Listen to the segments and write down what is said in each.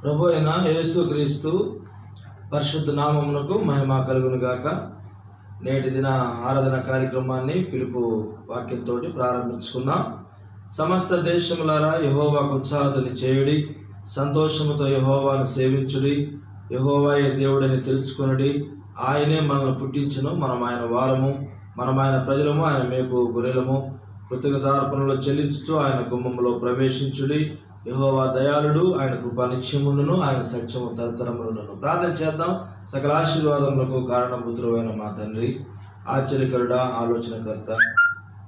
ప్రభు అయిన యేసుక్రీస్తు పరిశుద్ధ నామమునకు మహిమ కలుగును గాక. నేటి దిన ఆరాధన కార్యక్రమాన్ని పిలుపు వాక్యంతో ప్రారంభించుకున్నాం. సమస్త దేశములారా యెహోవాకు ఉత్సాహధ్వని చేయుడి, సంతోషముతో యెహోవాను సేవించుడి. యెహోవాయే దేవుడని తెలుసుకొనుడి. ఆయనే మనల్ని పుట్టించును, మనం ఆయన వారము, మనం ఆయన ప్రజలము, ఆయన మేపు గొర్రెలము. కృతజ్ఞతార్పణలో చెల్లించుచు ఆయన గుమ్మములో ప్రవేశించుడి. యెహోవా దయాళుడు, ఆయన కృప నిత్యముండును, ఆయన సత్యము తరతరములును. ప్రార్థన చేద్దాం. సకల ఆశీర్వాదములకు కారణభూతుడైన మా తండ్రి, ఆశ్చర్యకరుడా, ఆలోచనకర్త,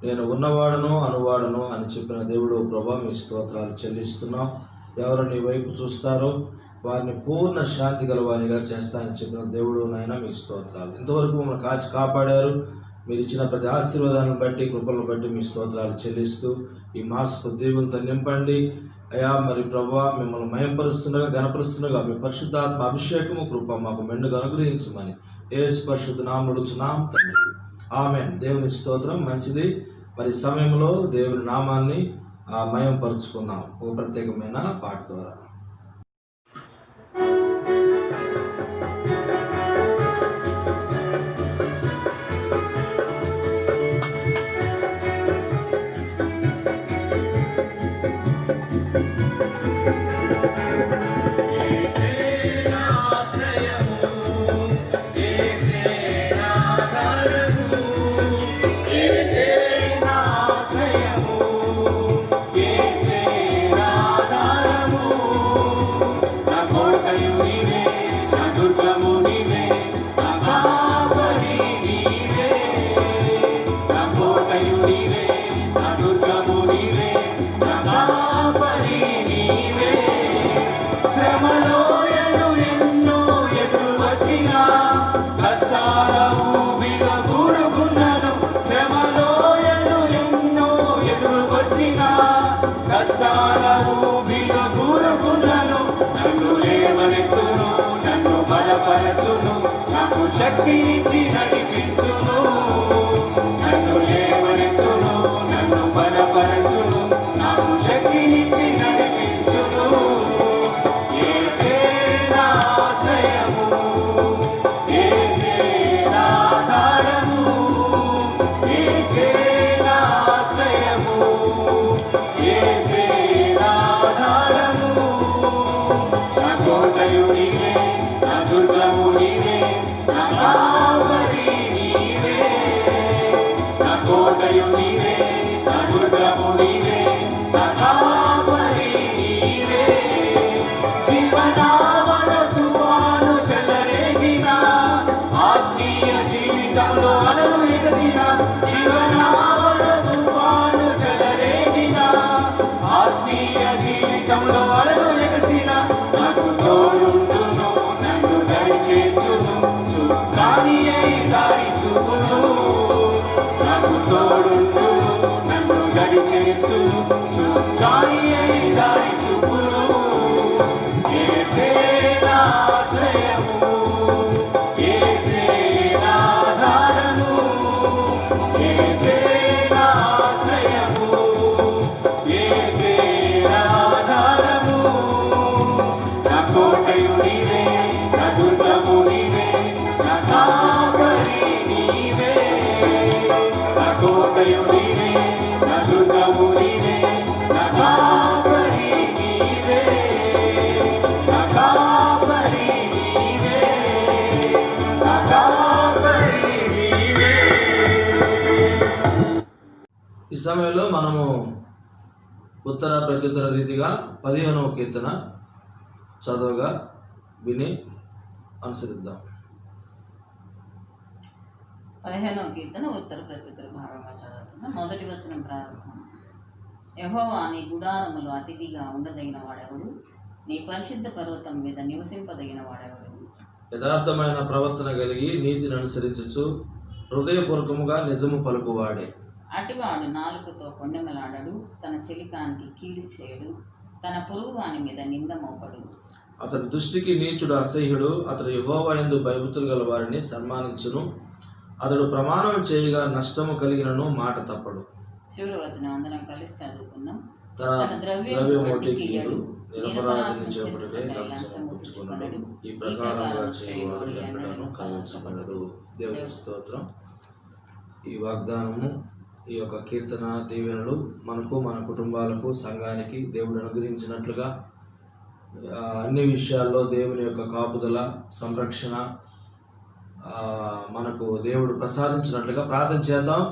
నేను ఉన్నవాడను అనువాడను అని చెప్పిన దేవుడు ప్రభా, మీ స్తోత్రాలు చెల్లిస్తున్నాం. ఎవరు నీ వైపు చూస్తారో వారిని పూర్ణ శాంతి గలవానిగా చేస్తానని చెప్పిన దేవుడు నాయన, మీ స్తోత్రాలు. ఇంతవరకు మమ్మల్ని కాచి కాపాడారు. మీరు ఇచ్చిన ప్రతి ఆశీర్వాదాలను బట్టి, కృపలను బట్టి మీ స్తోత్రాలు చెల్లిస్తూ ఈ మాసపు దీవులతో నింపండి అయా. మరి ప్రభా, మిమ్మల్ని మయంపరుస్తుండగా, గణపరుస్తుండగా మీ పరిశుద్ధాత్మ అభిషేకము కృప మాకు మెండుగా అనుగ్రహించమని యేసు పరిశుద్ధ నామములో అడుగుచున్నాం తండ్రి, ఆమేన్. దేవుని స్తోత్రం. మంచిది. మరి సమయంలో దేవుని నామాన్ని మయంపరుచుకుందాం ఒక ప్రత్యేకమైన పాట ద్వారా. నాకు శక్తినిచ్చి నడిపించును, నన్ను లేవనెత్తును, నన్ను బలపరచును, నాకు శక్తినిచ్చి నడిపించును. యేసే నా ఆశ్రయము, యేసే నా ఆధారము, యేసే నా ఆశ్రయము, యేసే నా ఆధారము. నా కోటయు నీవే, నా దుర్గము నీవే, నా కావలి నీవే. నా కోటయు నీవే, నా దుర్గము నీవే, నా కావలి నీవే. జీవనావన తుఫాను చెలరేగిన, ఆత్మీయ జీవితంలో అలలు ఎగసిన, జీవనావన తుఫాను చెలరేగిన, ఆత్మీయ జీవితంలో అలలు ఎగసిన, నాకు తోడుండును, నన్ను దరిచేర్చును, చుక్కాని అయి దారి చూపును. నాకు తోడుండును, నన్ను దరిచేర్చును, చుక్కాని అయి దారి చూపును. యేసే నా ఆశ్రయము, యేసే నా ఆధారము, యేసే నా ఆశ్రయము, యేసే నా ఆధారము. నా కోటయు నీవే, నా దుర్గము నీవే, నా కాపరి నీవే. నా కోటయు నీవే, నా దుర్గము నీవే, నా కాపరి నీవే, నా కాపరి నీవే, నా కాపరి నీవే. ఈ సమయంలో మనము ఉత్తర ప్రత్యుత్తర రీతిగా 15వ కీర్తన చదువుగా విని అనుసరిద్దాం. 15వ కీర్తన ఉత్తర ప్రత్యుత్తర భాగంగా చదువుతున్నాం. మొదటి వచనం ప్రారంభం. యెహోవా, నీ గుడారములో అతిథిగా ఉండదగిన వాడెవడు? నీ పరిశుద్ధ పర్వతం మీద నివసింపదగిన వాడెవడు? యథార్థమైన ప్రవర్తన కలిగి నీతిని అనుసరించుచు హృదయపూర్వకముగా నిజము పలుకువాడే. అటివాడు నాలుకతో కొండెమలాడడు, తన చెలికానికి కీడు చేయడు, తన పొరుగు వాని మీద నింద మోపడు. అతని దృష్టికి నీచుడు అసహ్యుడు, అతడు యెహోవా యందు భయభక్తులు గల వారిని సన్మానించును. అతడు ప్రమాణం చేయగా నష్టము కలిగినను మాట తప్పడు. చివరి వచనం అందరం కలిసి చదువుకుందాం. తన ద్రవ్యమొట్టికియడు, నిరపరాధిని చేపటకై లంచం పుచ్చుకొనుడు, ఈ ప్రకారంగా చేయవాడు ఎన్నడను కదల్చబడడు. దేవుని స్తోత్రం. ఈ వాగ్దానము, ఈ యొక్క కీర్తన దీవెనలు మనకు, మన కుటుంబాలకు, సంఘానికి దేవుడు అనుగ్రహించినట్లుగా అన్ని విషయాల్లో దేవుని యొక్క కాపుదల, సంరక్షణ మనకు దేవుడు ప్రసాదించినట్లుగా ప్రార్థన చేద్దాం.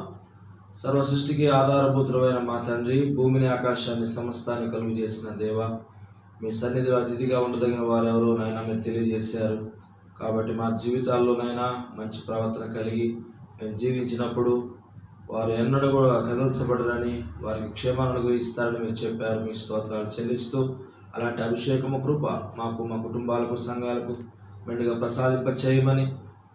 సర్వ సృష్టికి ఆధారభూతులైన మా తండ్రి, భూమిని ఆకాశాన్ని సమస్తాన్ని కలుగు చేసిన దేవ, మీ సన్నిధిలో అతిథిగా ఉండదగిన వారు ఎవరో నాయన మీరు తెలియజేశారు. కాబట్టి మా జీవితాల్లోనైనా మంచి ప్రవర్తన కలిగి మేము జీవించినప్పుడు వారు ఎన్నడూ కూడా కదల్చబడరని, వారికి క్షేమాన్ని అనుగ్రహిస్తారని మీరు చెప్పారు. మీ స్తోత్రాలు చెల్లిస్తూ అలాంటి అభిషేకము కృప మాకు, మా కుటుంబాలకు, సంఘాలకు మెండుగా ప్రసాదింప చేయమని,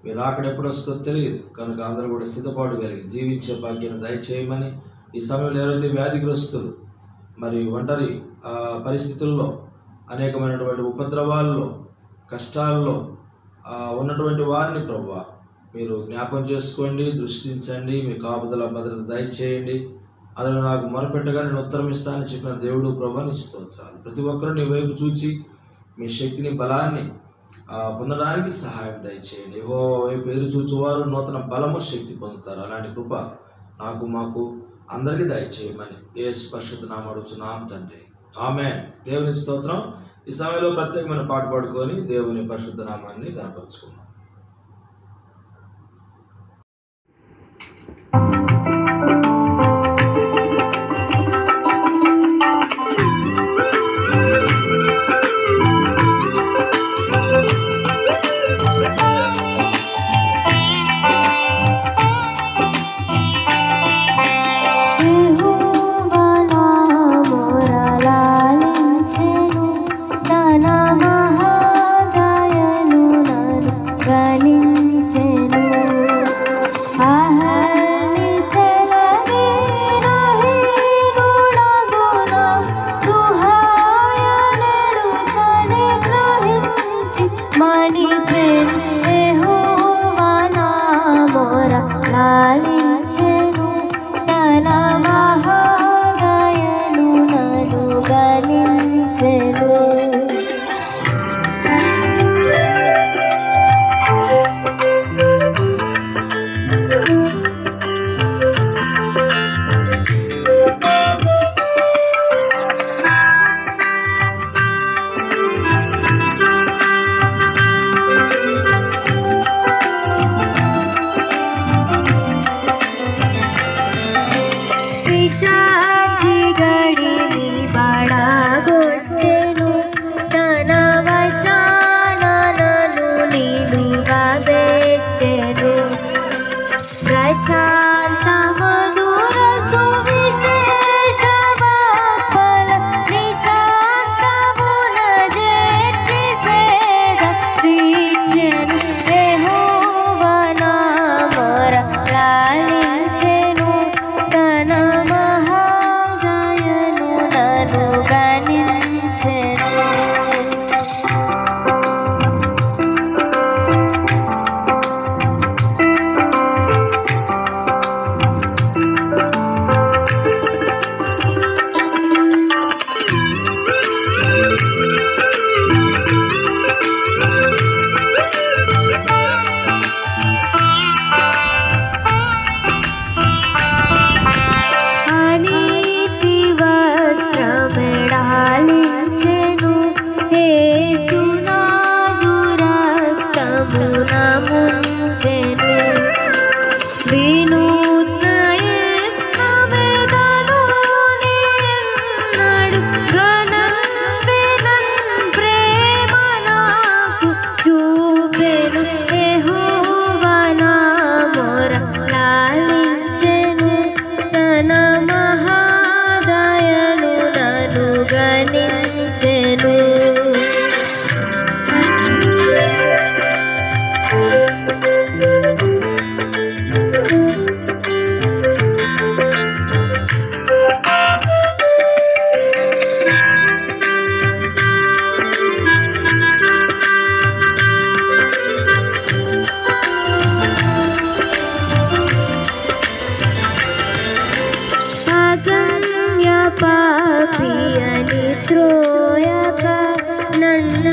మీరు అక్కడ ఎప్పుడు వస్తుందో తెలియదు కనుక అందరూ కూడా సిద్ధపాటు కలిగి జీవించే భాగ్యాన్ని దయచేయమని, ఈ సమయంలో ఎవరైతే వ్యాధిగ్రస్తులు మరి ఒంటరి పరిస్థితుల్లో, అనేకమైనటువంటి ఉపద్రవాల్లో, కష్టాల్లో ఉన్నటువంటి వారిని ప్రభువా మీరు జ్ఞాపకం చేసుకోండి, దృష్టించండి, మీ కాపుదల భద్రత దయచేయండి. అందులో నాకు మొరపెట్టగా నేను ఉత్తరం ఇస్తానని చెప్పిన దేవుడు ప్రభువా నీ స్తోత్రాలు. ప్రతి ఒక్కరూ నీ వైపు చూచి మీ శక్తిని, బలాన్ని పొందడానికి సహాయం దయచేయండి. యెహోవా వైపు ఎదురు చూచువారు నూతన బలము, శక్తి పొందుతారు. అలాంటి కృప నాకు, మాకు అందరికీ దయచేయమని యేసు పరిశుద్ధ నామమున అడుగుచున్నాం తండ్రి, ఆమేన్. దేవుని స్తోత్రం. ఈ సమయంలో ప్రత్యేకమైన పాట పాడుకొని దేవుని పరిశుద్ధ నామాన్ని కనపరుచుకున్నాం. తన మహాదయను నన్ను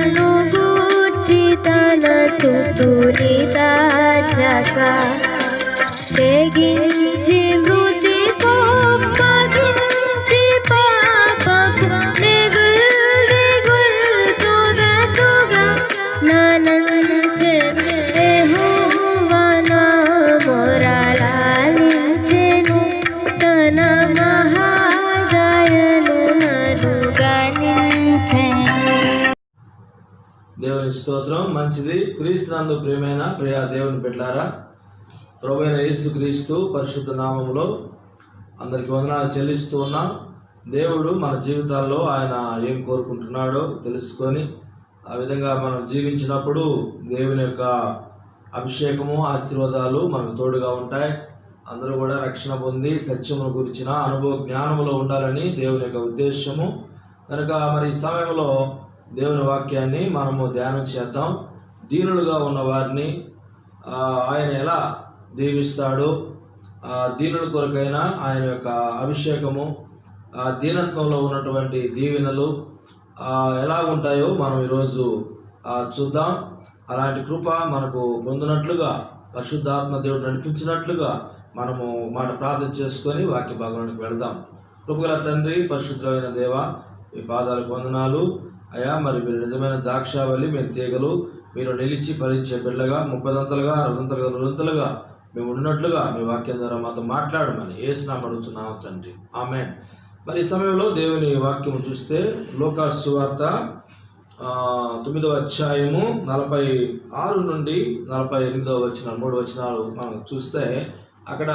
నన్ను గూర్చి తన సుతుని దాచక తెగించి మృతి కోపగించి పాపపు దిగుల్ సుగ ననంచె యెహోవా నా మొరలాలించెను తన మహాదయను నన్ను గణించెను. దేవుని స్తోత్రం. మంచిది. క్రీస్తునందు ప్రియమైన ప్రియ దేవుని బిడ్డలారా, ప్రభువైన యేసుక్రీస్తు పరిశుద్ధ నామములో అందరికీ వందనాలు చెల్లిస్తూ ఉన్నాం. దేవుడు మన జీవితాల్లో ఆయన ఏం కోరుకుంటున్నాడో తెలుసుకొని ఆ విధంగా మనం జీవించినప్పుడు దేవుని యొక్క అభిషేకము ఆశీర్వాదాలు మనకు తోడుగా ఉంటాయి. అందరూ కూడా రక్షణ పొంది సత్యమును గురించిన అనుభవ జ్ఞానములో ఉండాలని దేవుని యొక్క ఉద్దేశము. కనుక మరి ఈ సమయంలో దేవుని వాక్యాన్ని మనము ధ్యానం చేద్దాం. దీనులుగా ఉన్న వారిని ఆయన ఎలా దీవిస్తాడు, దీనుల కొరకైనా ఆయన యొక్క అభిషేకము, దీనత్వంలో ఉన్నటువంటి దీవెనలు ఎలా ఉంటాయో మనం ఈరోజు చూద్దాం. అలాంటి కృప మనకు పొందినట్లుగా పరిశుద్ధాత్మ దేవుడు నడిపించినట్లుగా మనము మాట ప్రార్థన చేసుకొని వాక్య భాగంలోకి వెళదాం. కృపగల తండ్రి, పరిశుద్ధమైన దేవ, మీ పాదాలకు వందనాలు అయ్యా. మరి మీరు నిజమైన ద్రాక్షావళి, మేము తీగలు, మీరు నిలిచి ఫలించే బిడ్డగా 30 దంతలుగా 60 దంతలుగా మేము ఉన్నట్లుగా మీ వాక్యం ద్వారా మాతో మాట్లాడమని యేసు నామమున అడుగుతున్నాము తండ్రి, ఆమేన్. మరి ఈ సమయంలో దేవుని వాక్యం చూస్తే లూకాసు సువార్త 9వ అధ్యాయము 46 నుండి 48వ వచనం 3 వచనాలు మనం చూస్తే అక్కడ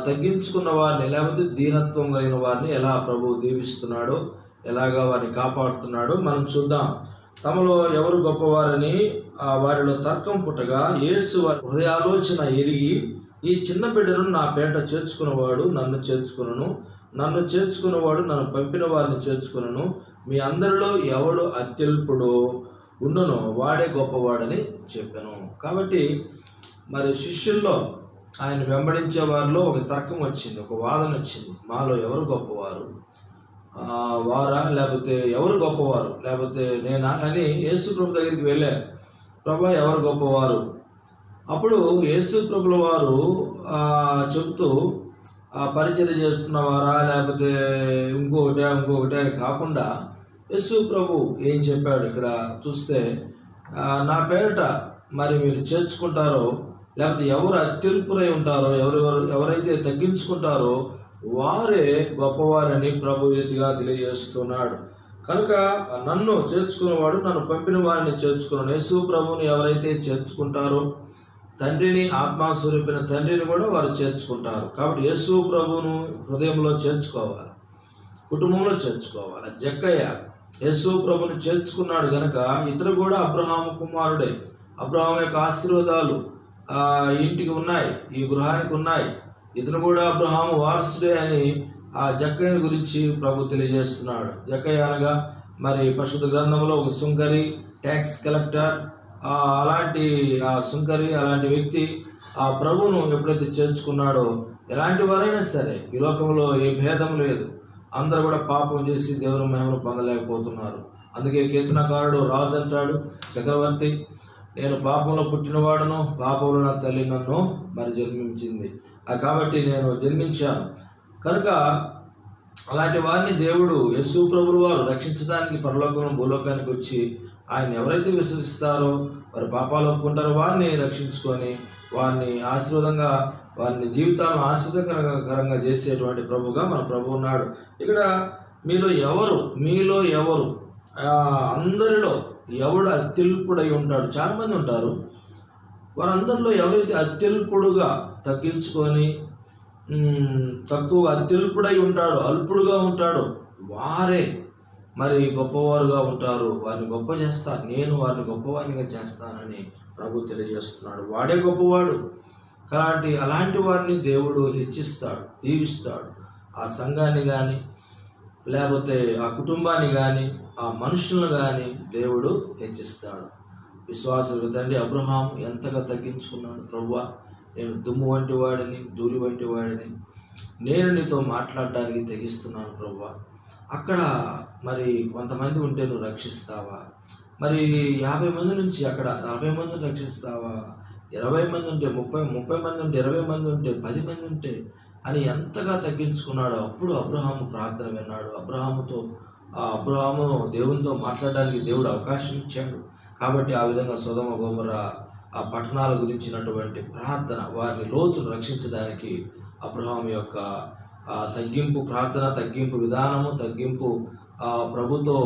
తగ్గించుకున్న వారిని లేకపోతే దీనత్వం కలిగిన వారిని ఎలా ప్రభువు దీవిస్తున్నాడో, ఎలాగా వారిని కాపాడుతున్నాడో మనం చూద్దాం. తమలో ఎవరు గొప్పవారని వారిలో తర్కం పుట్టగా యేసు వారి హృదయాలోచన ఎరిగి, ఈ చిన్న బిడ్డను నా పేట చేర్చుకున్నవాడు నన్ను చేర్చుకునను, నన్ను చేర్చుకున్నవాడు నన్ను పంపిన వారిని చేర్చుకునను. మీ అందరిలో ఎవడు అత్యల్పుడో ఉండునో వాడే గొప్పవాడని చెప్పాను. కాబట్టి మరి శిష్యుల్లో ఆయన వెంబడించే వారిలో ఒక తర్కం వచ్చింది, ఒక వాదన వచ్చింది. మాలో ఎవరు గొప్పవారు, వారా లేకపోతే ఎవరు గొప్పవారు, లేకపోతే నేనా అని యేసు ప్రభు దగ్గరికి వెళ్ళారు. ప్రభు ఎవరు గొప్పవారు? అప్పుడు యేసు ప్రభుల వారు చెబుతూ పరిచర్య చేస్తున్నవారా లేకపోతే ఇంకొకటి అని కాకుండా యేసు ప్రభు ఏం చెప్పాడు ఇక్కడ చూస్తే, నా పేరిట మరి మీరు చేర్చుకుంటారో లేకపోతే ఎవరు అత్యల్పురై ఉంటారో, ఎవరైతే తగ్గించుకుంటారో వారే గొప్పవారని ప్రభు రీతిగా తెలియజేస్తున్నాడు. కనుక నన్ను చేర్చుకున్నవాడు నన్ను పంపిన వారిని చేర్చుకున్నాను. యేసు ప్రభుని ఎవరైతే చేర్చుకుంటారో తండ్రిని, ఆత్మస్వరూపిన తండ్రిని కూడా వారు చేర్చుకుంటారు. కాబట్టి యేసు ప్రభును హృదయంలో చేర్చుకోవాలి, కుటుంబంలో చేర్చుకోవాలి. జక్కయ్య యేసు ప్రభుని చేర్చుకున్నాడు కనుక ఇతరు కూడా అబ్రహాము కుమారుడే. అబ్రహాము యొక్క ఆశీర్వాదాలు ఇంటికి ఉన్నాయి, ఈ గృహానికి ఉన్నాయి. ఇతను కూడా అబ్రహాము వారసుడే అని ఆ జక్కయ్య గురించి ప్రభు తెలియజేస్తున్నాడు. జక్కయ్య అనగా మరి పరిశుద్ధ గ్రంథంలో ఒక సుంకరి, ట్యాక్స్ కలెక్టర్, అలాంటి సుంకరి, అలాంటి వ్యక్తి ఆ ప్రభువును ఎప్పుడైతే చేర్చుకున్నాడో, ఎలాంటి వారైనా సరే ఈ లోకంలో ఏ భేదం లేదు, అందరూ కూడా పాపం చేసి దేవుని మహిమను పొందలేకపోతున్నారు. అందుకే కీర్తనకారుడు రాజు అంటాడు, చక్రవర్తి నేను పాపంలో పుట్టినవాడును, పాపంలో నా తల్లి నన్ను మరి జన్మించింది, కాబట్టి నేను జన్మించాను. కనుక అలాంటి వారిని దేవుడు యేసు ప్రభువు వారు రక్షించడానికి పరలోకం భూలోకానికి వచ్చి ఆయన ఎవరైతే విశ్వసిస్తారో వారి పాపాలు ఒప్పుకుంటారో వారిని రక్షించుకొని వారిని ఆశీర్వాదంగా, వారిని జీవితాలను ఆశీర్వాదకరంగా చేసేటువంటి ప్రభుగా మన ప్రభు ఉన్నాడు. ఇక్కడ మీలో ఎవరు అందరిలో ఎవడు అత్యల్పుడై ఉంటాడు? చాలామంది ఉంటారు. వారందరిలో ఎవరైతే అత్యల్పుడుగా తగ్గించుకొని అత్యల్పుడై ఉంటాడో, అల్పుడుగా ఉంటాడో వారే మరి గొప్పవారుగా ఉంటారు. వారిని గొప్ప చేస్తాను, నేను వారిని గొప్పవారినిగా చేస్తానని ప్రభు తెలియజేస్తున్నాడు. వాడే గొప్పవాడు. కాబట్టి అలాంటి వారిని దేవుడు హెచ్చిస్తాడు, దీవిస్తాడు. ఆ సంఘాన్ని కానీ లేకపోతే ఆ కుటుంబాన్ని కానీ ఆ మనుషులను కానీ దేవుడు హెచ్చిస్తాడు. విశ్వాసులు తండ్రి అబ్రహాం ఎంతగా తగ్గించుకున్నాడు. ప్రభువా, నేను దుమ్ము వంటి వాడిని, ధూళి వంటి వాడిని, నేను నీతో మాట్లాడడానికి తెగిస్తున్నాను ప్రభువా. అక్కడ మరి కొంతమంది ఉంటే నువ్వు రక్షిస్తావా? మరి 50 మంది నుంచి అక్కడ 40 మందిని రక్షిస్తావా, 20 మంది ఉంటే 30 మంది ఉంటే 20 మంది ఉంటే 10 మంది ఉంటే అని ఎంతగా తగ్గించుకున్నాడో అప్పుడు అబ్రహాము ప్రార్థన విన్నాడు. అబ్రహాము దేవునితో మాట్లాడడానికి దేవుడు అవకాశం ఇచ్చాడు. కాబట్టి ఆ విధంగా సొదొమ గొమొర్ర ఆ పట్టణాల గురించినటువంటి ప్రార్థన, వారిని లోతును రక్షించడానికి అబ్రహాము యొక్క తగ్గింపు ప్రార్థన, తగ్గింపు విధానము, తగ్గింపు ప్రభుతో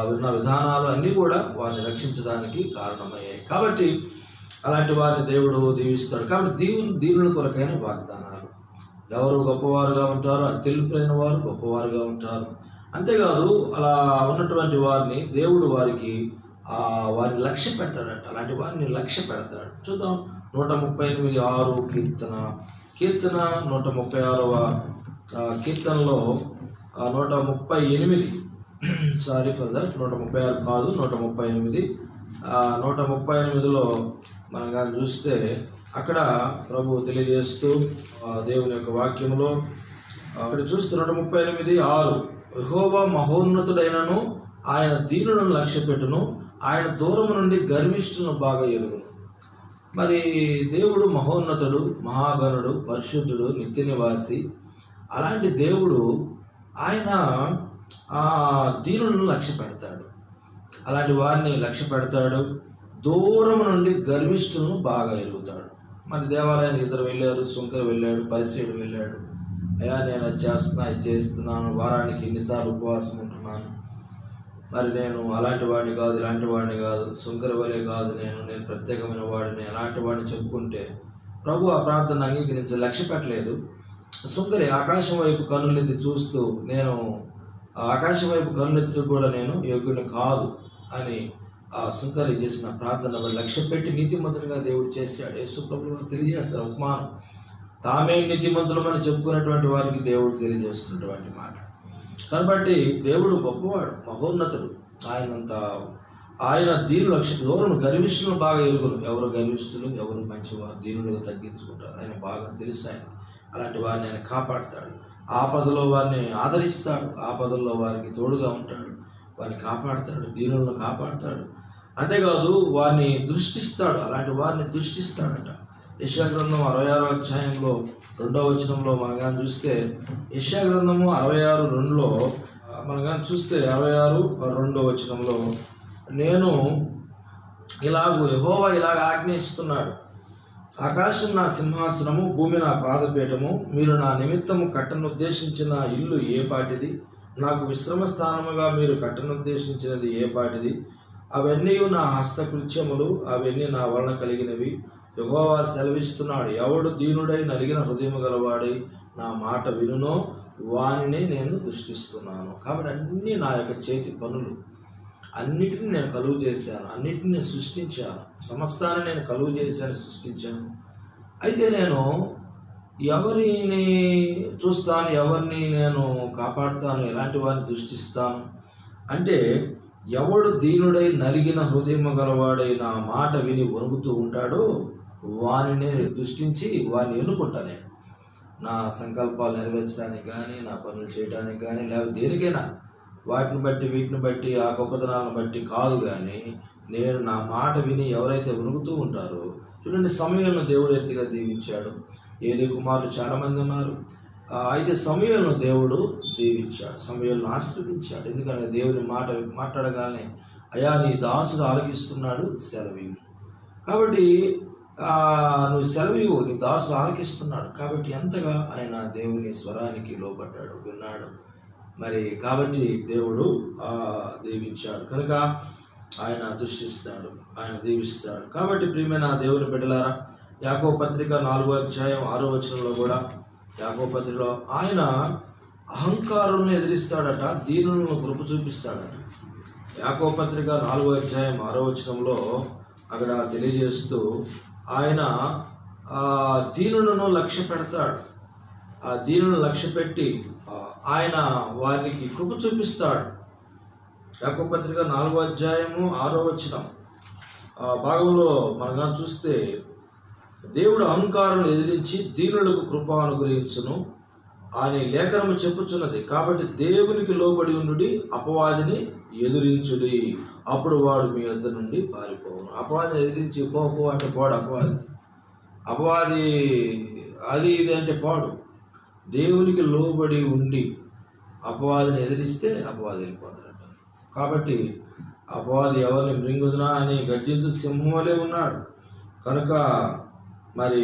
విన్న విధానాలు అన్నీ కూడా వారిని రక్షించడానికి కారణమయ్యాయి. కాబట్టి అలాంటి వారిని దేవుడు దీవిస్తాడు. కాబట్టి దీనుల కొరకైన వాగ్దానాలు. ఎవరు గొప్పవారుగా ఉంటారో అత్యల్పులైన వారు గొప్పవారుగా ఉంటారు. అంతేకాదు అలా ఉన్నటువంటి వారిని దేవుడు వారిని లక్ష్య పెడతాడంట. అలాంటి వారిని లక్ష్య పెడతాడు. చూద్దాం 138:6 కీర్తన 136వ కీర్తనలో 138 సారీ ఫర్ దట్ 136 కాదు 138. 138లో మనం కానీ చూస్తే అక్కడ ప్రభు తెలియజేస్తూ దేవుని యొక్క వాక్యములో అక్కడ చూస్తే 138:6 యెహోవా మహోన్నతుడైనను ఆయన దీనులను లక్ష్యపెట్టును, ఆయన దూరము నుండి గర్విష్ఠులను బాగా ఎరుగును. మరి దేవుడు మహోన్నతుడు, మహాగణుడు, పరిశుద్ధుడు, నిత్య నివాసి. అలాంటి దేవుడు ఆయన దీనులను లక్ష్య పెడతాడు. అలాంటి వారిని లక్ష్య పెడతాడు. దూరం నుండి గర్విష్ఠులను బాగా ఎరుగుతాడు. మరి దేవాలయానికి ఇద్దరు వెళ్ళారు, సుంకరు వెళ్ళాడు, పరిసేయుడు వెళ్ళాడు. అయ్యా నేను అది చేస్తున్నా, ఇది చేస్తున్నాను, వారానికి ఎన్నిసార్లు ఉపవాసం ఉంటున్నాను, మరి నేను అలాంటి వాడిని కాదు, ఇలాంటి వాడిని కాదు, సుంకరి వలె కాదు, నేను ప్రత్యేకమైన వాడిని, అలాంటి వాడిని చెప్పుకుంటే ప్రభు ఆ ప్రార్థన అంగీకరించి లక్ష్య పెట్టలేదు. సుంకరి ఆకాశం వైపు కన్నులెత్తి చూస్తూ నేను ఆకాశం వైపు కన్నులెత్తి కూడా నేను యోగ్యుని కాదు అని ఆ సుంకరి చేసిన ప్రార్థన లక్ష్య పెట్టి నీతిమంతునిగా దేవుడు చేశాడు. యేసు ప్రభువు తెలియజేస్తారు ఉపమానం. తామే నీతిమంతులమని చెప్పుకున్నటువంటి వారికి దేవుడు తెలియజేస్తున్నటువంటి మాట. కాబట్టి దేవుడు గొప్పవాడు, మహోన్నతుడు. ఆయన దీనులు లక్ష్య దూరం గర్విష్ఠులను బాగా ఎరుగును. ఎవరు గర్విష్ఠులు, ఎవరు మంచివారు, దీనులుగా తగ్గించుకుంటారు ఆయన బాగా తెలుసు. అలాంటి వారిని ఆయన కాపాడుతాడు. ఆపదలో వారిని ఆదరిస్తాడు, ఆపదల్లో వారికి తోడుగా ఉంటాడు, వారిని కాపాడుతాడు, దీనులను కాపాడుతాడు. అంతేకాదు వారిని దృష్టిస్తాడు, అలాంటి వారిని దృష్టిస్తాడట. యెషయా గ్రంథం 66వ అధ్యాయంలో 2వ వచనంలో మనం కానీ చూస్తే, యెషయా గ్రంథము 66:2లో మనం కానీ చూస్తే 66:2 వచనంలో నేను యెహోవా ఇలాగ ఆజ్ఞయిస్తున్నాడు, ఆకాశం నా సింహాసనము, భూమి నా పాదపీఠము, మీరు నా నిమిత్తము కట్టనుద్దేశించిన ఇల్లు ఏ పాటిది, నాకు విశ్రమ స్థానముగా మీరు కట్టనుద్దేశించినది ఏ పాటిది, అవన్నీ నా హస్తకృత్యములు, అవన్నీ నా వలన కలిగినవి. యెహోవా సెలవిస్తున్నాడు, ఎవడు దీనుడై నలిగిన హృదయము గలవాడై నా మాట వినునో వానినే నేను దృష్టిస్తున్నాను. కాబట్టి అన్నీ నా యొక్క చేతి పనులు, అన్నిటిని నేను కలుగు చేశాను, అన్నిటిని నేను సృష్టించాను, సమస్తాన్ని నేను కలుగు చేశాను, సృష్టించాను. అయితే నేను ఎవరిని చూస్తాను, ఎవరిని నేను కాపాడుతాను, ఎలాంటి వారిని దృష్టిస్తాను అంటే, ఎవడు దీనుడై నలిగిన హృదయము గలవాడై నా మాట విని వణుకుతూ ఉంటాడో వారిని దృష్టించి వారిని ఎన్నుకుంటాను. నేను నా సంకల్పాలు నెరవేర్చడానికి కానీ, నా పనులు చేయడానికి కానీ, లేకపోతే దేనికైనా వాటిని బట్టి వీటిని బట్టి ఆ గొప్పతనాలను బట్టి కాదు, కానీ నేను నా మాట విని ఎవరైతే వణుకుతూ ఉంటారో. చూడండి, సమూయేలును దేవుడు ఎత్తిగా దీవించాడు. ఏలీ కుమారులు చాలామంది ఉన్నారు, అయితే సమూయేలును దేవుడు దీవించాడు, సమూయేలును ఆశీర్వదించాడు. ఎందుకంటే దేవుని మాట మాట్లాడగానే అయ్యా నీ దాసుడు ఆలకిస్తున్నాడు, సెలవు. కాబట్టి నువ్వు సెలవు, నీ దాసుడు ఆలకిస్తున్నాడు. కాబట్టి ఎంతగా ఆయన దేవుని స్వరానికి లోబడ్డాడు, విన్నాడు. మరి కాబట్టి దేవుడు దీవించాడు కనుక ఆయన దృష్టిస్తాడు, ఆయన దీవిస్తాడు. కాబట్టి ప్రియమైన దేవుని బిడ్డలారా, యాకోబు పత్రిక 4వ అధ్యాయం 6వ వచనంలో కూడా, యాకోబు పత్రికలో ఆయన అహంకారులను ఎదిరిస్తాడట, దీనులను కృప చూపిస్తాడట. యాకోబు పత్రిక 4వ అధ్యాయం 6వ వచనంలో అక్కడ తెలియజేస్తూ ఆయన దీనులను లక్ష్య పెడతాడు. ఆ దీనులను లక్ష్య పెట్టి ఆయన వారికి కృప చూపిస్తాడు. యాకోబు పత్రిక 4వ అధ్యాయము 6వ వచనం భాగంలో మనం చూస్తే, దేవుడు అహంకారులను ఎదిరించి దీనులకు కృప అనుగ్రహించును అని లేఖనము చెప్పుచున్నది. కాబట్టి దేవునికి లోబడి ఉండుడి, అపవాదిని ఎదురించుడి. అప్పుడు వాడు మీ వద్ద నుండి పారిపోవును. అపవాదిని ఎదిరించి పో అంటే పోడు అపవాది అది ఇది అంటే పోడు. దేవునికి లోబడి ఉండి అపవాదిని ఎదిరిస్తే అపవాది వెళ్ళిపోతాడట. కాబట్టి అపవాది ఎవరిని మృంగుదునా అని గర్జించు సింహం వలె ఉన్నాడు కనుక మరి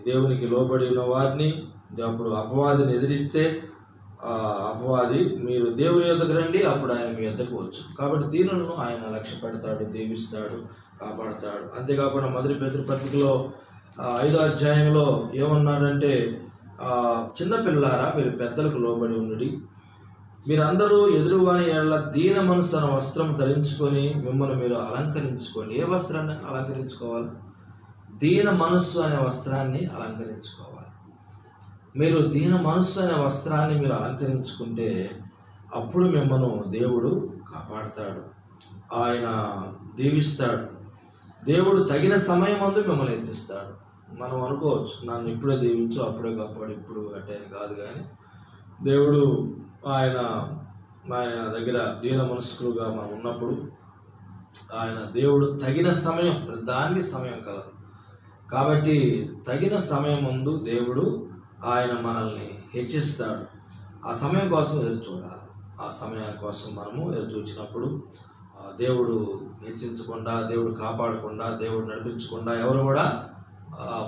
దేవునికి లోబడి ఉన్న వారిని అప్పుడు అపవాదిని ఎదిరిస్తే అపవాది మీరు దేవుని యొద్దకు రండి, అప్పుడు ఆయన మీ యొద్దకు వచ్చు. కాబట్టి దీనులను ఆయన లక్ష్య పెడతాడు, దీవిస్తాడు, కాపాడతాడు. అంతేకాకుండా మొదటి పేతురు పత్రికలో 5వ అధ్యాయంలో ఏమన్నాడంటే, చిన్నపిల్లారా మీరు పెద్దలకు లోబడి ఉండుడి, మీరందరూ ఎదురువాని ఏళ్ల దీన మనసు అనే వస్త్రం ధరించుకొని మిమ్మల్ని మీరు అలంకరించుకోండి. ఏ వస్త్రాన్ని అలంకరించుకోవాలి? దీన మనస్సు అనే వస్త్రాన్ని అలంకరించుకోవాలి. మీరు దీన మనస్సు అనే వస్త్రాన్ని మీరు అలంకరించుకుంటే అప్పుడు మిమ్మల్ని దేవుడు కాపాడుతాడు, ఆయన దీవిస్తాడు. దేవుడు తగిన సమయం అందు మిమ్మల్ని హెచ్చిస్తాడు. మనం అనుకోవచ్చు నన్ను ఇప్పుడే దీవించు, అప్పుడే కాపాడు, ఇప్పుడు అంటే కాదు. కానీ దేవుడు ఆయన దగ్గర దీన మనస్కులుగా మనం ఉన్నప్పుడు దేవుడు తగిన సమయం, దానికి సమయం కలదు. కాబట్టి తగిన సమయం ముందు దేవుడు ఆయన మనల్ని హెచ్చిస్తాడు. ఆ సమయం కోసం ఎదురు చూడాలి. ఆ సమయాని కోసం మనము ఎదురు చూచినప్పుడు దేవుడు హెచ్చించకుండా, దేవుడు కాపాడకుండా, దేవుడు నడిపించకుండా ఎవరు కూడా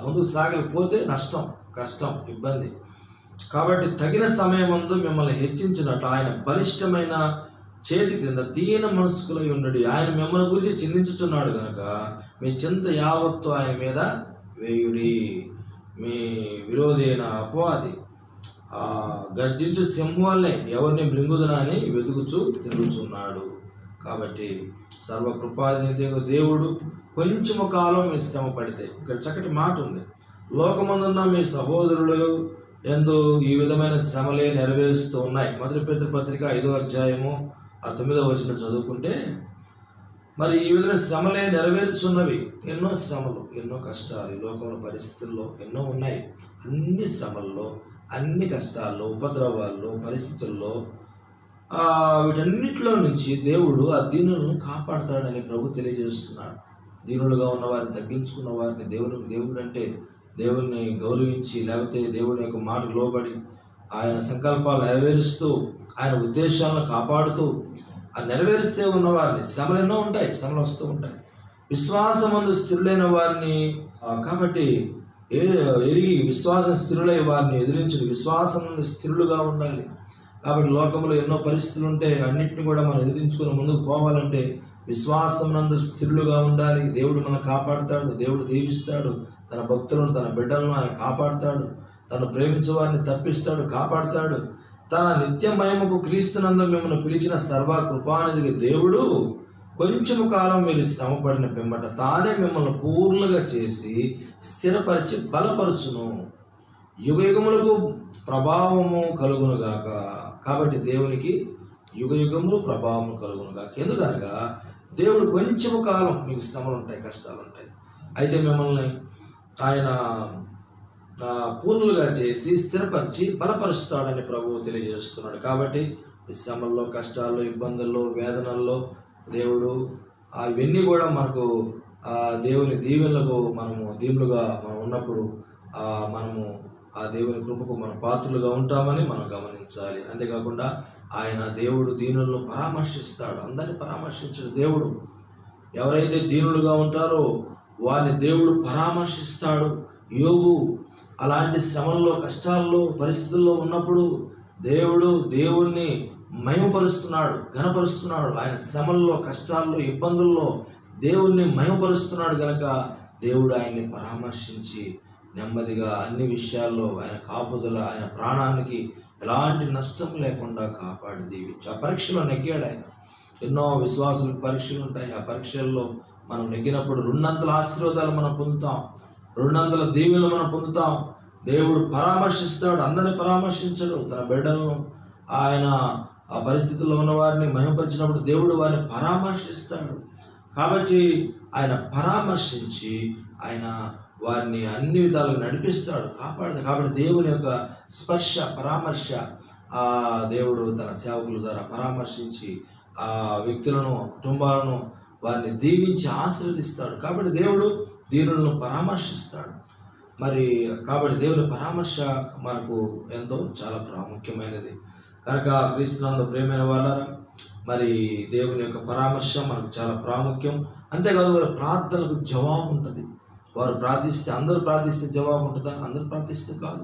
ముందుకు సాగకపోతే నష్టం, కష్టం, ఇబ్బంది. కాబట్టి తగిన సమయం ముందు మిమ్మల్ని హెచ్చించినట్లు ఆయన బలిష్టమైన చేతి క్రింద దీన మనస్కులై ఉండడి. ఆయన మిమ్మల్ని గురించి చింతించుచున్నాడు కనుక మీ చింత యావత్తు ఆయన మీద వేయుడి. మీ విరోధి అయిన అపవాది గర్జించు సింహాలనే ఎవరిని మృంగుదునా అని వెతుకుచూ తిరుగుచున్నాడు. కాబట్టి సర్వకృపాధిని దేవుడు కొంచెము కాలం మీ శ్రమ పడితే, ఇక్కడ చక్కటి మాట ఉంది, లోకమందున్న మీ సహోదరులు ఎందు ఈ విధమైన శ్రమలే నెరవేరుస్తూ ఉన్నాయి. మొదటి పేతురు పత్రిక 5వ అధ్యాయము 9వ వచనం చదువుకుంటే మరి ఈ విధమైన శ్రమలే నెరవేరుచున్నవి. ఎన్నో శ్రమలు, ఎన్నో కష్టాలు ఈ లోకంలో పరిస్థితుల్లో ఎన్నో ఉన్నాయి. అన్ని శ్రమల్లో, అన్ని కష్టాల్లో, ఉపద్రవాల్లో, పరిస్థితుల్లో వీటన్నిటిలో నుంచి దేవుడు ఆ దీనులను కాపాడుతాడని ప్రభు తెలియజేస్తున్నాడు. దీనులుగా ఉన్న వారిని, తగ్గించుకున్న వారిని దేవుడు అంటే దేవుడిని గౌరవించి, లేకపోతే దేవుడి యొక్క మాట లోబడి ఆయన సంకల్పాలు నెరవేరుస్తూ, ఆయన ఉద్దేశాలను కాపాడుతూ ఆ నెరవేరుస్తే ఉన్న వారిని, శ్రమలు ఎన్నో ఉంటాయి, శ్రమలు వస్తూ ఉంటాయి. విశ్వాసమందు స్థిరులైన వారిని కాబట్టి ఎరిగి విశ్వాసం స్థిరులై వారిని ఎదిరించు. విశ్వాసం స్థిరులుగా ఉండాలి. కాబట్టి లోకంలో ఎన్నో పరిస్థితులు ఉంటే అన్నింటినీ కూడా మనం ఎదిరించుకుని ముందుకు పోవాలంటే విశ్వాసం నందు స్థిరులుగా ఉండాలి. దేవుడు మనం కాపాడుతాడు, దేవుడు దీవిస్తాడు. తన భక్తులను, తన బిడ్డలను ఆయన కాపాడుతాడు. తను ప్రేమించే వారిని తప్పిస్తాడు, కాపాడుతాడు. తన నిత్యమయముకు క్రీస్తునందు మిమ్మల్ని పిలిచిన సర్వ కృపానిధికి దేవుడు కొంచెము కాలం మీరు శ్రమపడిన పిమ్మట తానే మిమ్మల్ని పూర్ణంగా చేసి స్థిరపరిచి బలపరచును. యుగయుగములకు ప్రభావము కలుగునుగాక. కాబట్టి దేవునికి యుగయుగములు ప్రభావము కలుగునుగాక. ఎందుకనగా దేవుడు కొంచెము కాలం మీకు శ్రమలు ఉంటాయి, కష్టాలు ఉంటాయి, అయితే మిమ్మల్ని ఆయన పూర్ణులుగా చేసి స్థిరపరిచి బలపరుస్తాడని ప్రభువు తెలియజేస్తున్నాడు. కాబట్టి ఈ శ్రమల్లో, కష్టాల్లో, ఇబ్బందుల్లో, వేదనల్లో దేవుడు ఇవన్నీ కూడా మనకు దేవుని దీవెనలకు మనము దీవులుగా మనం ఉన్నప్పుడు మనము ఆ దేవుని కృపకు మనం పాత్రలుగా ఉంటామని మనం గమనించాలి. అంతేకాకుండా ఆయన దేవుడు దీనులను పరామర్శిస్తాడు. అందరిని పరామర్శించడు దేవుడు. ఎవరైతే దీనులుగా ఉంటారో వారిని దేవుడు పరామర్శిస్తాడు. యోబు అలాంటి శ్రమల్లో, కష్టాల్లో, పరిస్థితుల్లో ఉన్నప్పుడు దేవుణ్ణి మహిమపరుస్తున్నాడు, ఘనపరుస్తున్నాడు. ఆయన శ్రమల్లో, కష్టాల్లో, ఇబ్బందుల్లో దేవుణ్ణి మహిమపరుస్తున్నాడు కనుక దేవుడు ఆయన్ని పరామర్శించి నెమ్మదిగా అన్ని విషయాల్లో ఆయన కాపుదల, ఆయన ప్రాణానికి ఎలాంటి నష్టం లేకుండా కాపాడి దీవించి ఆ పరీక్షలో నెగ్గాడు ఆయన. ఎన్నో విశ్వాసుల పరీక్షలు ఉంటాయి. ఆ పరీక్షల్లో మనం నెగ్గినప్పుడు 200 ఆశీర్వాదాలు మనం పొందుతాం, 200 దీవెనలు మనం పొందుతాం. దేవుడు పరామర్శిస్తాడు, అందరిని పరామర్శించడు. తన బిడ్డలను ఆయన ఆ పరిస్థితుల్లో ఉన్న వారిని మహిమపరిచినప్పుడు దేవుడు వారిని పరామర్శిస్తాడు. కాబట్టి ఆయన పరామర్శించి ఆయన వారిని అన్ని విధాలుగా నడిపిస్తాడు, కాపాడుతాడు. కాబట్టి దేవుని యొక్క స్పర్శ, పరామర్శ దేవుడు తన సేవకుల ద్వారా పరామర్శించి ఆ వ్యక్తులను, కుటుంబాలను వారిని దీవించి ఆశీర్వదిస్తాడు. కాబట్టి దేవుడు దీనులను పరామర్శిస్తాడు. మరి కాబట్టి దేవుని పరామర్శ మనకు ఎంతో చాలా ప్రాముఖ్యమైనది కనుక క్రీస్తునందు ప్రియమైన వాళ్ళారా, మరి దేవుని యొక్క పరామర్శ మనకు చాలా ప్రాముఖ్యం. అంతేకాదు వారి ప్రార్థనలకు జవాబు ఉంటుంది. వారు ప్రార్థిస్తే, అందరూ ప్రార్థిస్తే జవాబు ఉంటుందా? అందరూ ప్రార్థిస్తే కాదు.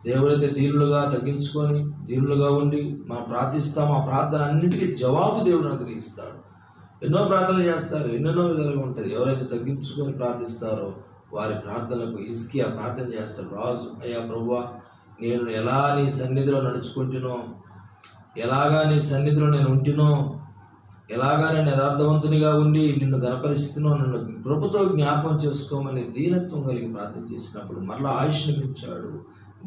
దేవుడైతే దీనులుగా తగ్గించుకొని దీనులుగా ఉండి మనం ప్రార్థిస్తాము, ఆ ప్రార్థన అన్నిటికీ జవాబు దేవుడు అనుగ్రహిస్తాడు. ఎన్నో ప్రార్థనలు చేస్తారు, ఎన్నెన్నో విధాలుగా ఉంటుంది. ఎవరైతే తగ్గించుకొని ప్రార్థిస్తారో వారి ప్రార్థనలకు హిజ్కియా ప్రార్థన చేస్తాడు. రాజు, అయ్యా ప్రభువా, నేను ఎలా నీ సన్నిధిలో నడుచుకుంటునో, ఎలాగా నీ సన్నిధిలో నేను ఉంటునో, ఎలాగా నేను యథార్థవంతునిగా ఉండి నిన్ను గణపరిస్తున్నో నన్ను కృపతో జ్ఞాపకం చేసుకోమని దీనత్వం కలిగి ప్రార్థన చేసినప్పుడు మరలా ఆయుష్ని పెంచాడు,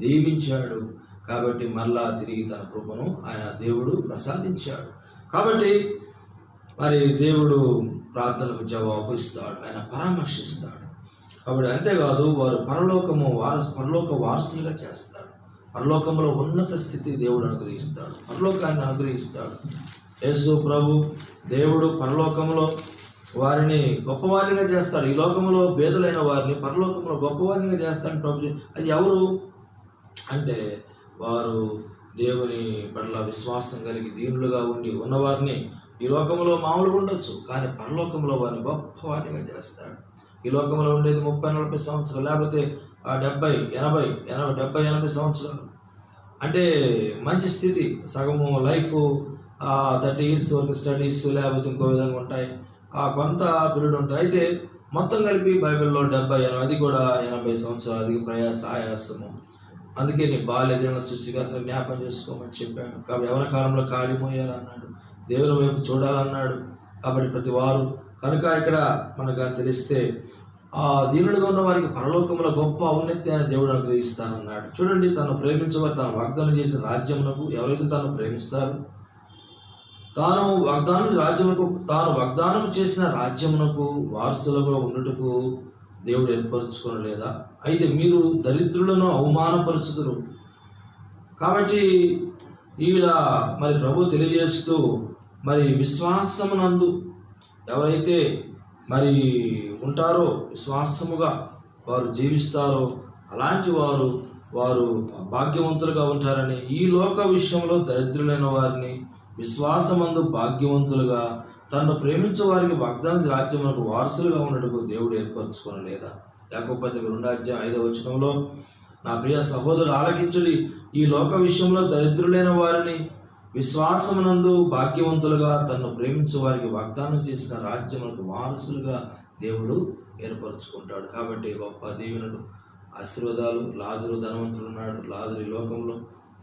దీవించాడు. కాబట్టి మరలా తిరిగి తన కృపను ఆయన దేవుడు ప్రసాదించాడు. కాబట్టి మరి దేవుడు ప్రార్థనకు జవాబు ఇస్తాడు, ఆయన పరామర్శిస్తాడు. కాబట్టి అంతేకాదు వారు పరలోక వారసులుగా చేస్తాడు. పరలోకంలో ఉన్నత స్థితి దేవుడు అనుగ్రహిస్తాడు, పరలోకాన్ని అనుగ్రహిస్తాడు. యేసు ప్రభు దేవుడు పరలోకంలో వారిని గొప్పవారిగా చేస్తాడు. ఈ లోకంలో భేదులైన వారిని పరలోకంలో గొప్పవారిగా చేస్తాడు ప్రభు. అది ఎవరు అంటే వారు దేవుని పట్ల విశ్వాసం కలిగి దీనులుగా ఉండి ఉన్నవారిని ఈ లోకంలో మామూలుగా ఉండొచ్చు, కానీ పరలోకంలో వారిని గొప్పవారిగా చేస్తాడు. ఈ లోకంలో ఉండేది 30-40 సంవత్సరాలు, లేకపోతే 70-80 సంవత్సరాలు, అంటే మంచి స్థితి. సగము లైఫ్ 30 years వరకు స్టడీస్, లేకపోతే ఇంకో విధంగా ఉంటాయి, కొంత పీరియడ్ ఉంటాయి. అయితే మొత్తం కలిపి బైబిల్లో 70-80, అది కూడా 80 సంవత్సరాలు, అది ఆయాసము. అందుకే నీ బాల్యదిన సృష్టికర్త జ్ఞాపం చేసుకోమని చెప్పాడు. కాబట్టి యవన కాలంలో కాడి మోయాలన్నాడు, దేవుని వైపు చూడాలన్నాడు. కాబట్టి ప్రతి వారు కనుక ఇక్కడ మనకు తెలిస్తే దీనులుగా ఉన్న వారికి పరలోకంలో గొప్ప ఔన్నత్య అయిన దేవుడు అనుగ్రహిస్తానన్నాడు. చూడండి, తను ప్రేమించేవారు తాను వాగ్దానం చేసిన రాజ్యమునకు, ఎవరైతే తాను ప్రేమిస్తారో తాను వాగ్దానం చేసిన రాజ్యమునకు వారసులుగా ఉండుటకు దేవుడు ఏర్పరచుకోలేదా? అయితే మీరు దరిద్రులను అవమానపరుచుదురు. కాబట్టి ఇలా మరి ప్రభు తెలియజేస్తూ, మరి విశ్వాసమునందు ఎవరైతే మరి ఉంటారో, విశ్వాసముగా వారు జీవిస్తారో అలాంటి వారు భాగ్యవంతులుగా ఉంటారని, ఈ లోక విషయంలో దరిద్రులైన వారిని విశ్వాసమందు భాగ్యవంతులుగా తనను ప్రేమించే వారికి వాగ్దాన రాజ్యమునకు వారసులుగా ఉండటకు దేవుడు ఏర్పరచుకోలేదా? యాకోబు పత్రిక 2:5 నా ప్రియ సహోదరులు ఆలకించుడి, ఈ లోక విషయంలో దరిద్రులైన వారిని విశ్వాసమునందు భాగ్యవంతులుగా తనను ప్రేమించే వారికి వాగ్దానం చేసిన రాజ్యమునకు వారసులుగా దేవుడు ఏర్పరచుకుంటాడు. కాబట్టి గొప్ప దీవెనలు, ఆశీర్వాదాలు. లాజరు ధనవంతుడు ఉన్నాడు. లాజరు ఈ లోకంలో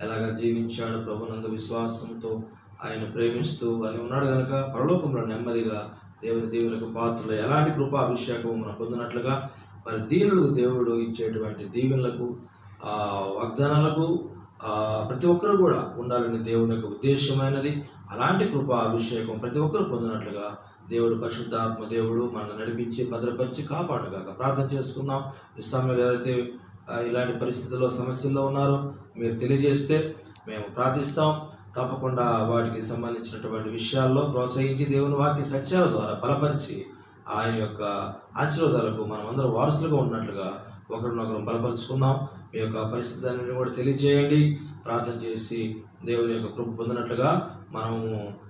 ఎలాగా జీవించాడు? ప్రభునందు విశ్వాసంతో ఆయన ప్రేమిస్తూ అని ఉన్నాడు కనుక పరలోకంలో నెమ్మదిగా దేవుని దీవులకు పాత్రలు ఎలాంటి కృపా అభిషేకము మనం పొందినట్లుగా మరి దీనులకు దేవుడు ఇచ్చేటువంటి దీవెనలకు వాగ్దానాలకు ప్రతి ఒక్కరు కూడా ఉండాలని దేవుని యొక్క ఉద్దేశమైనది. అలాంటి కృపా అభిషేకం ప్రతి ఒక్కరు పొందినట్లుగా దేవుడు పరిశుద్ధాత్మ దేవుడు మనల్ని నడిపించి భద్రపరిచి కాపాడుగాక. ప్రార్థన చేసుకుందాం. ఈ సమయంలో ఎవరైతే ఇలాంటి పరిస్థితుల్లో సమస్యల్లో ఉన్నారో మీరు తెలియజేస్తే మేము ప్రార్థిస్తాం. తప్పకుండా వాటికి సంబంధించినటువంటి విషయాల్లో ప్రోత్సహించి దేవుని వాక్య సత్యాల ద్వారా బలపరిచి ఆయన యొక్క ఆశీర్వాదాలకు మనం అందరం వారసులుగా ఉన్నట్లుగా ఒకరినొకరు బలపరుచుకుందాం. మీ యొక్క పరిస్థితులన్నీ కూడా తెలియజేయండి. ప్రార్థన చేసి దేవుని యొక్క కృప పొందినట్లుగా మనము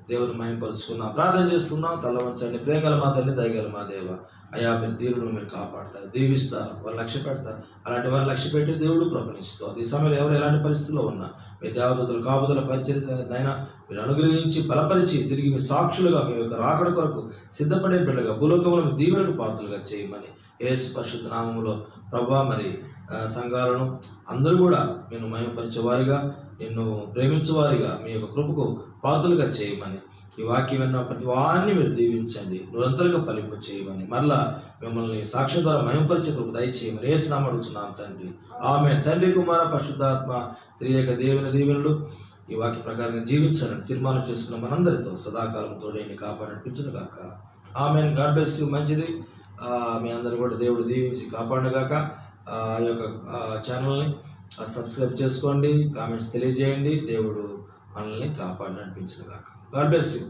దేవుని మహిమపరుచుకుందాం. ప్రార్థన చేసుకుందాం. తల వంచండి. ప్రేమగల మా తల్లి, దయగల మా దేవ, అయా మీరు దీనులను మీరు కాపాడతారు, దీవిస్తారు, వారు లక్ష్య పెడతారు. అలాంటి వారు లక్ష్య పెట్టి దేవుడు ప్రపంచిస్తారు. ఈ సమయంలో ఎవరు ఎలాంటి పరిస్థితుల్లో ఉన్నా మీ దేవదూతలు కాపుదల పరిచర్యైనా మీరు అనుగ్రహించి బలపరిచి తిరిగి మీ సాక్షులుగా మీ యొక్క రాకడ కొరకు సిద్ధపడే బిడ్డగా భూలోకములను దీవెనకు పాత్రలుగా చేయమని యేసు పరిశుద్ధ నామములో ప్రభువా మరి సంఘాలను అందరూ కూడా నిన్ను మహిమపరిచేవారిగా, నిన్ను ప్రేమించేవారిగా మీ యొక్క కృపకు పాత్రలుగా చేయమని, ఈ వాక్యం విన్న ప్రతి వారిని మీరు దీవించండి, నిరంతరంగా ఫలింపు చేయమని, మరలా మిమ్మల్ని సాక్ష్యం ద్వారా మహిమపరిచే కృప దయచేయమని యేసు నామమున అడుగుతున్నాం తండ్రి. ఆమేన్. తండ్రి, కుమార పరిశుద్ధాత్మ త్రియేక దేవుని దీవెనలు ఈ వాక్య ప్రకారంగా జీవించాలని తీర్మానం చేసుకున్న మనందరితో సదాకాలం తోడైన కాపాడిపించును గాక. ఆమేన్. God bless you. మంచిది. మీ అందరూ కూడా దేవుడు దీవించి కాపాడుగాక. ఈ యొక్క ఛానల్ని సబ్స్క్రైబ్ చేసుకోండి, కామెంట్స్ తెలియజేయండి. దేవుడు మనల్ని కాపాడి నడిపించును గాక. God bless you.